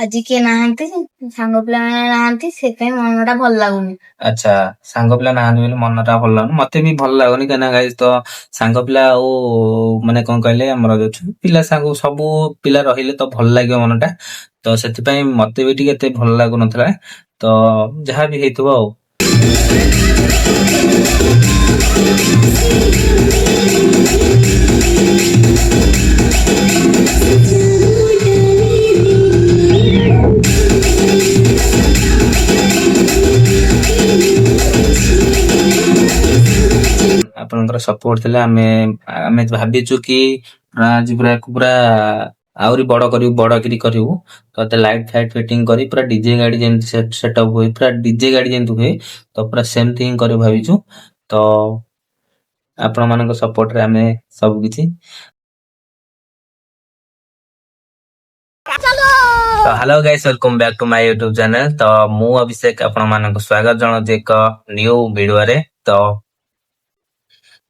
ଆଜି କିଏ ନାହାନ୍ତି, ସାଙ୍ଗ ପିଲାମାନେ ନାହାନ୍ତି, ସେଥିପାଇଁ ମନଟା ଭଲ ଲାଗୁନି। ଆଚ୍ଛା, ସାଙ୍ଗ ପିଲା ନାହାନ୍ତି ବୋଲି ମନଟା ଭଲ ଲାଗୁନି। ମତେ ବି ଭଲ ଲାଗୁନି କାହିଁକିନା ଗାଇସ୍ ତ ସାଙ୍ଗ ପିଲା ଆଉ ମାନେ କଣ କହିଲେ ଆମର ଯୋଉ ପିଲା ସାଙ୍ଗ ସବୁ ପିଲା ରହିଲେ ତ ଭଲ ଲାଗିବ ମନଟା। ତ ସେଥିପାଇଁ ମତେ ବି ଟିକେ ଏତେ ଭଲ ଲାଗୁନଥିଲା। ତ ଯାହା ବି ହେଇଥିବ ଆଉ। ଆପଣଙ୍କର ସପୋର୍ଟ ଥିଲେ ଆମେ ଭାବିଛୁ କି ଆଜି ପୁରା ଆହୁରି ବଡ କରିବୁ ତ ଲାଇଟ୍ ଫାଇଟ୍ ଫିଟିଂ କରି ପୁରା ଡିଜେ ଗାଡି ଯେମିତି ସେଟଅପ୍ ହୁଏ, ପୁରା ଡିଜେ ଗାଡି ଯେମିତି ହୁଏ ତ ପୁରା ସେମିତି ହିଁ କରିବୁ ଭାବିଛୁ। ତ ଆପଣ ମାନଙ୍କ ସପୋର୍ଟ ରେ ଆମେ ସବୁ କିଛି। ତ hello guys, welcome back to my YouTube channel. तो मु अभिषेक आपण मानक स्वागत जनाऊँ एक न्यू वीडियो रे।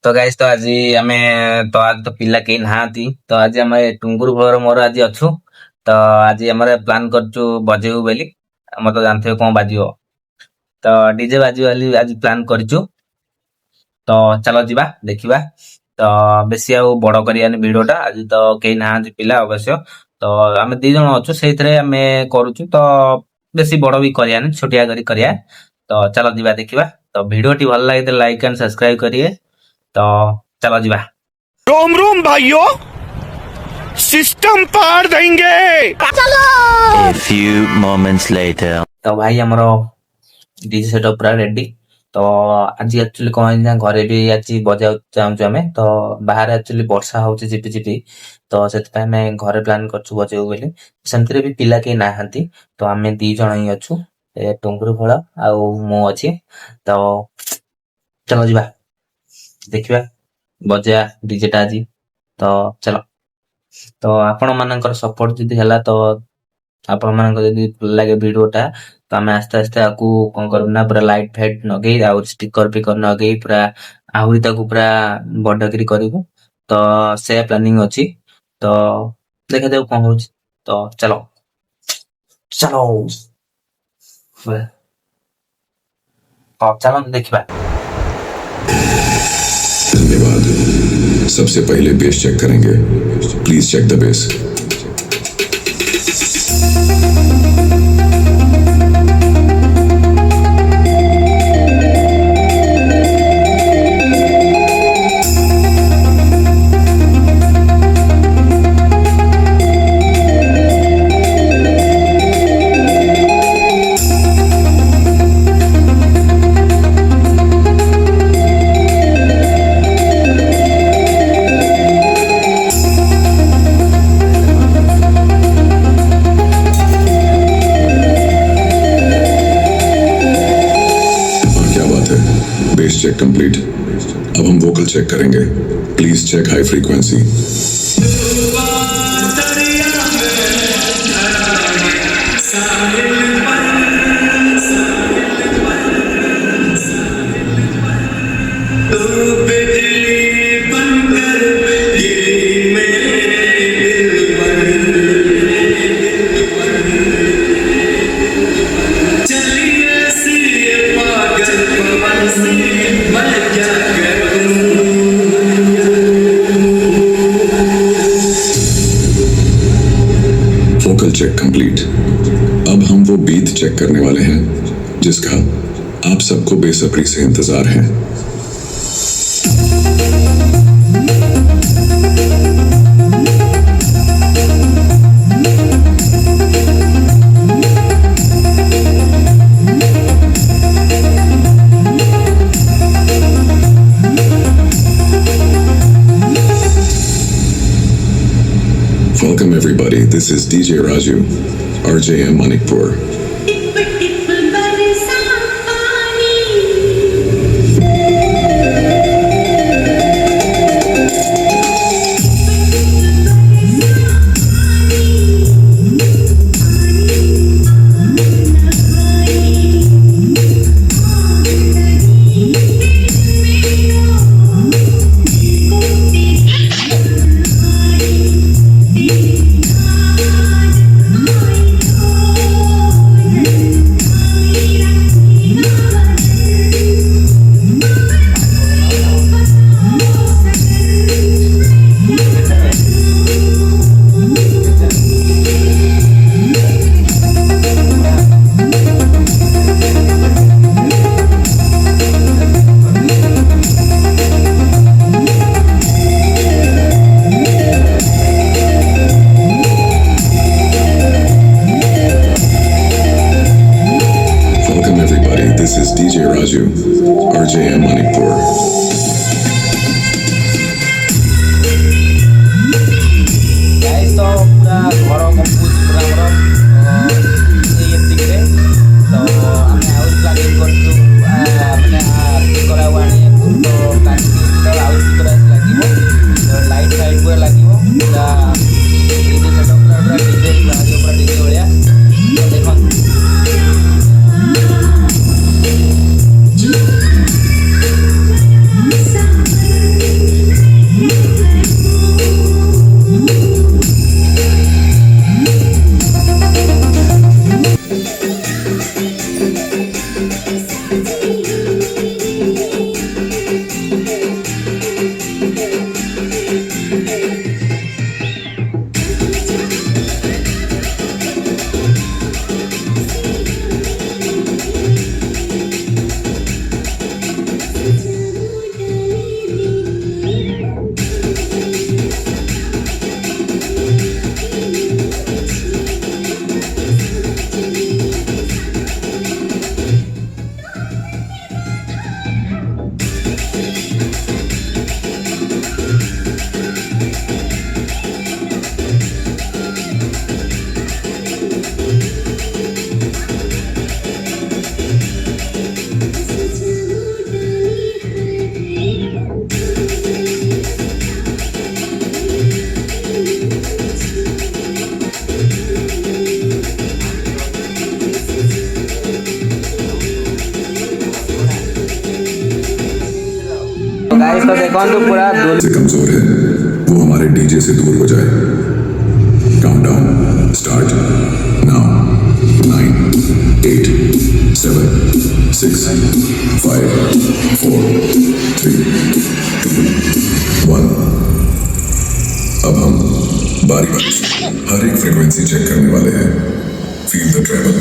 तो गाइस तो आज आमे तो आज तो पिला केही नाहांती, तो आज आमे टुंगुर भर मोर आज अछु। तो आज हमरे प्लान करछु बजेबु बेली, हम तो जानथे कोन बाजियो, तो डीजे बाजी वाली आज प्लान करछु। तो चलो जीवा देखिबा। तो बेसी आ बड़ करियानी वीडियोटा, आज तो केही नाहांती पिला अवश्य। तो आमे दी जण अछु, सेइथरे आमे करूछु। तो बेसी बड़ भी करियानी, छोटिया करी करिया। तो चलो जीवा देखिबा। तो वीडियोटी भल लागे तो लाइक एंड सब्सक्राइब करिए। तो चलो जीवा। रोम रोम भाइयों, सिस्टम पार देंगे। चलो। A few moments later. तो भाई हमरो डीजे सेटअप पूरा रेडी। तो आज एक्चुअली कौन है घरे भी आज बजा चाहूँ आमे। तो बाहर एक्चुअली वर्षा होची झिपि झिपि, तो सेतपा मैं घरे प्लान करछु बजेबु बोली। सेमतिरे भी पिला के नाहंती, तो आमे दी जण ही अछु, ए टुंगुर फळ आ मु अछि। तो चलो जीवा देखिबा बजा डीजेटा आज। तो चलो। तो आपण मानकर सपोर्ट जदि हला, तो आपण मानकर जदि भल लागे वीडियोटा, तो आमे आस्ते आस्ते आकू कोन करबु ना पूरा लाइट फाइट नगेई आ स्टिकर पिकर नगेई पूरा आहुरी ताकू पूरा बडकरी करिवु। तो से प्लानिंग अछि। तो देखा जाऊ कोन होछि। तो चलो चलो तो चलो देखिबा। धन्यवाद। सबसे पहले बेस चेक करेंगे। Please check the bass. Bass check complete. अब हम वोकल चेक करेंगे। Please check high frequency. Vocal check complete. अब हम वो बीट चेक करने वाले हैं जिसका आप सबको बेसब्री से इंतजार है। Welcome everybody, this is DJ Raju, RJM Manikpur. Raju, RJM Manipur. Guys तो पूरा घर कंप्लीट पूरा हमर ये एतिके तो ଆମେ ଆହୁରି ପ୍ଲାନିଂ କରିଛୁ ମାନେ କରା ଆଣି ତ କାଟି ତ ଆହୁରି ପୁରା ଲାଗିବ ତ ଲାଇଟ୍ ଫାଇଟ୍ ପୁରା ଲାଗିବ ପୁରା ଡିଜେ ସେଟଅପ୍ ପୁରା ଡିଜେ ପୁରା ଡିଜେ ଭଳିଆ ତ ଦେଖନ୍ତୁ गाइस तो देखो पूरा से कमजोर है वो हमारे डीजे से दूर हो जाए। Countdown start now 9 8 7 6 5 4 3 2 1। अब हम बारी बारी से हर एक फ्रीक्वेंसी चेक करने वाले हैं। Feel the travel.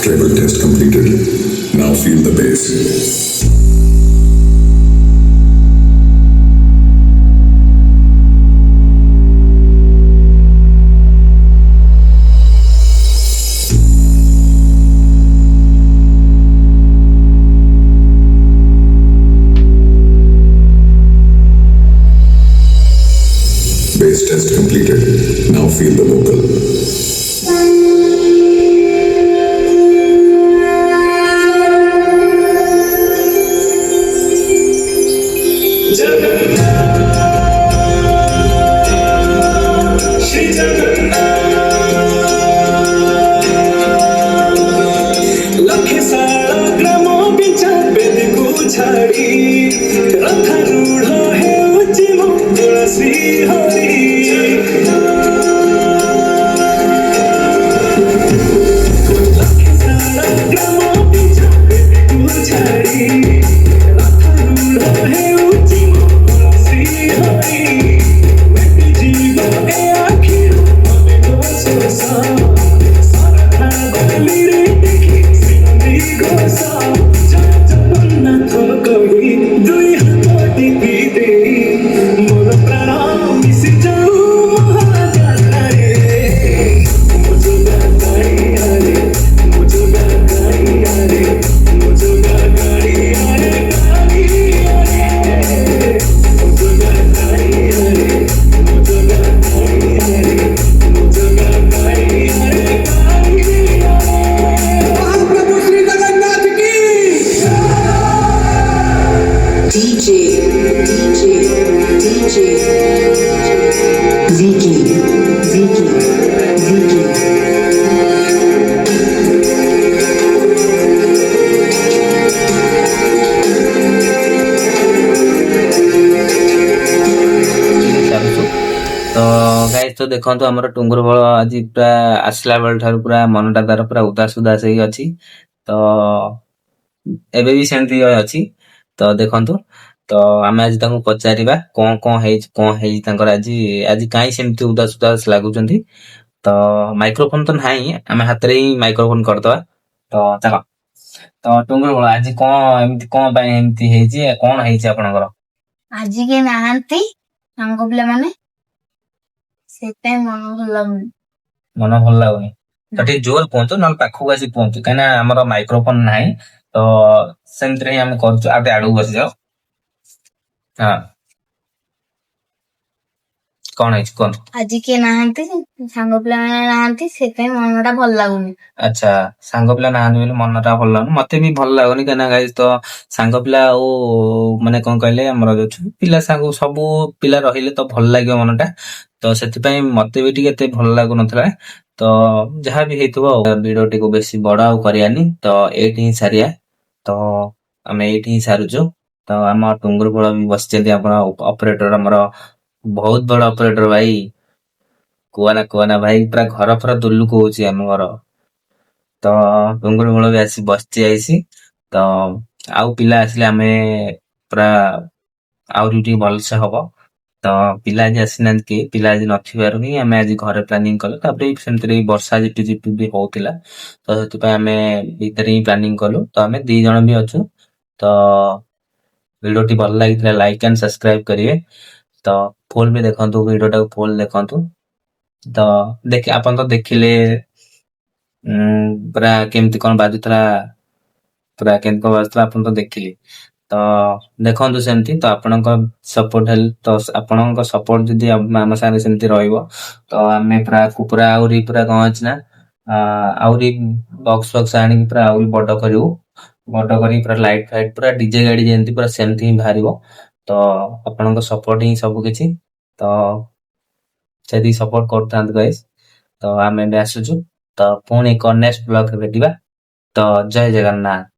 Treble test completed. Now feel the bass. Bass test completed. Now feel the vocal. तो देखो आमर टुंगुर बल आज पूरा आसला बेल ठार पूरा मनटा तार पूरा उदास उदास ही अच्छी तो एबे भी सेमती अच्छी तो देखो ତ ଆମେ ଆଜି ତାଙ୍କୁ ପଚାରିବା କଣ ହେଇଛି ତାଙ୍କର ଆଜି କାହିଁ ସେମିତି ଉଦାସ ଉଦାସ ଲାଗୁଛନ୍ତି। ତ ମାଇକ୍ରୋଫୋନ ତ ନାହିଁ, ଆମେ ହାତରେ ହିଁ ମାଇକ୍ରୋଫୋନ କରିଦବା। ତ ଚାଲ। ତ ଟୁଙ୍ଗୁର ବଳ ଆଜି କଣ ପାଇଁ ଏମିତି ହେଇଛି, କଣ ହେଇଛି ଆପଣଙ୍କର? ଆଜି କେହି ନାହାନ୍ତି ସାଙ୍ଗ ପିଲାମାନେ, ସେଥିପାଇଁ ମନ ଭଲ ଲାଗୁନି। ମନ ଭଲ ଲାଗୁନି ତ ଟିକେ ଜୋର କୁହନ୍ତୁ, ନହେଲେ ପାଖକୁ ଆସି କୁହନ୍ତୁ, କାହିଁକିନା ଆମର ମାଇକ୍ରୋଫୋନ ନାହିଁ। ତ ସେମିତିରେ ହିଁ ଆମେ କରୁଛୁ। ଆଉ ଟିକେ ଆଡକୁ ବସିଯାଅ। ହଁ, କଣ ହେଇଛି କୁହନ୍ତୁ। ଆଜି କିଏ ନାହାନ୍ତି ସାଙ୍ଗ ପିଲାମାନେ ନାହାନ୍ତି, ସେଥିପାଇଁ ମନଟା ଭଲ ଲାଗୁନି। ଆଚ୍ଛା, ସାଙ୍ଗ ପିଲା ନାହାନ୍ତି ବୋଲି ମନଟା ଭଲ ଲାଗୁନି। ମତେ ବି ଭଲ ଲାଗୁନି, କାହିଁକିନା ଗାଇସ୍ ତ ସାଙ୍ଗ ପିଲା ଆଉ ମାନେ କଣ କହିଲେ, ଆମର ଯୋଉ ପିଲା ସାଙ୍ଗ ସବୁ ପିଲା ରହିଲେ ତ ଭଲ ଲାଗିବ ମନଟା। ତ ସେଥିପାଇଁ ମତେ ବି ଟିକେ ଏତେ ଭଲ ଲାଗୁନଥିଲା। ତ ଯାହା ବି ହେଇଥିବ ଆଉ, ଭିଡିଓଟିକୁ ବେଶୀ ବଡ ଆଉ କରିବାନି, ତ ଏଇଠି ହିଁ ସାରିଆ। ତ ଆମେ ଏଇଠି ହିଁ ସାରୁଛୁ। ତ ଆମ ଟୁଙ୍ଗୁର ବଳ ବି ବସିଛନ୍ତି, ଆପଣ ଅପରେଟର, ଆମର ବହୁତ ବଡ ଅପରେଟର ଭାଇ। କୁହନା ଭାଇ, ପୁରା ଘର ଫର ଦୁଲୁକୁ ହଉଛି ଆମ ଘର। ତ ଟୁଙ୍ଗୁର ବଳ ବି ଆସି ବସିଛି ଆଇସି। ତ ଆଉ ପିଲା ଆସିଲେ ଆମେ ପୁରା ଆହୁରି ଟିକେ ଭଲସେ ହବ। ତ ପିଲା ଆଜି ଆସିନାହାନ୍ତି, କି ପିଲା ଆଜି ନଥିବାରୁ ହିଁ ଆମେ ଆଜି ଘରେ ପ୍ଲାନିଂ କଲୁ। ତାପରେ ସେମିତିରେ ବର୍ଷା ଝିପିଝିପି ବି ହଉଥିଲା, ତ ସେଥିପାଇଁ ଆମେ ଭିତରେ ହିଁ ପ୍ଲାନିଂ କଲୁ। ତ ଆମେ 2 ଜଣ ବି ଅଛୁ। ତ ଭିଡିଓଟି ଭଲ ଲାଗିଥିଲା ଲାଇକ୍ ଆଣ୍ଡ ସବସ୍କ୍ରାଇବ କରିବେ। ତ ଫୁଲ ବି ଦେଖନ୍ତୁ, ଭିଡିଓଟାକୁ ଫୁଲ ଦେଖନ୍ତୁ। ତ ଆପଣ ତ ଦେଖିଲେ ପୁରା କେମିତି କଣ ବାଜୁଥିଲା, ଆପଣ ତ ଦେଖିଲେ। ତ ଦେଖନ୍ତୁ ସେମିତି। ତ ଆପଣଙ୍କ ସପୋର୍ଟ ଯଦି ଆମ ସାଙ୍ଗରେ ସେମିତି ରହିବ, ତ ଆମେ ପୁରା ଆହୁରି ପୁରା କଣ ଅଛି ନା, ଆହୁରି ବକ୍ସ ଆଣିକି ପୁରା ଆହୁରି ବଡ କରିବୁ। ବଡ କରିକି ପୁରା ଲାଇଟ୍ ଫାଇଟ୍, ପୁରା ଡିଜେ ଗାଡି ଯେମିତି ପୁରା ସେମିତି ହିଁ ବାହାରିବ। ତ ଆପଣଙ୍କ ସପୋର୍ଟ ହିଁ ସବୁ କିଛି। ତ ସେତିକି ସପୋର୍ଟ କରୁଥାନ୍ତୁ ଗାଇସ୍। ତ ଆମେ ଏବେ ଆସୁଛୁ। ତ ପୁଣି ଏକ ନେକ୍ସଟ ବ୍ଲଗରେ ଭେଟିବା। ତ ଜୟ ଜଗନ୍ନାଥ।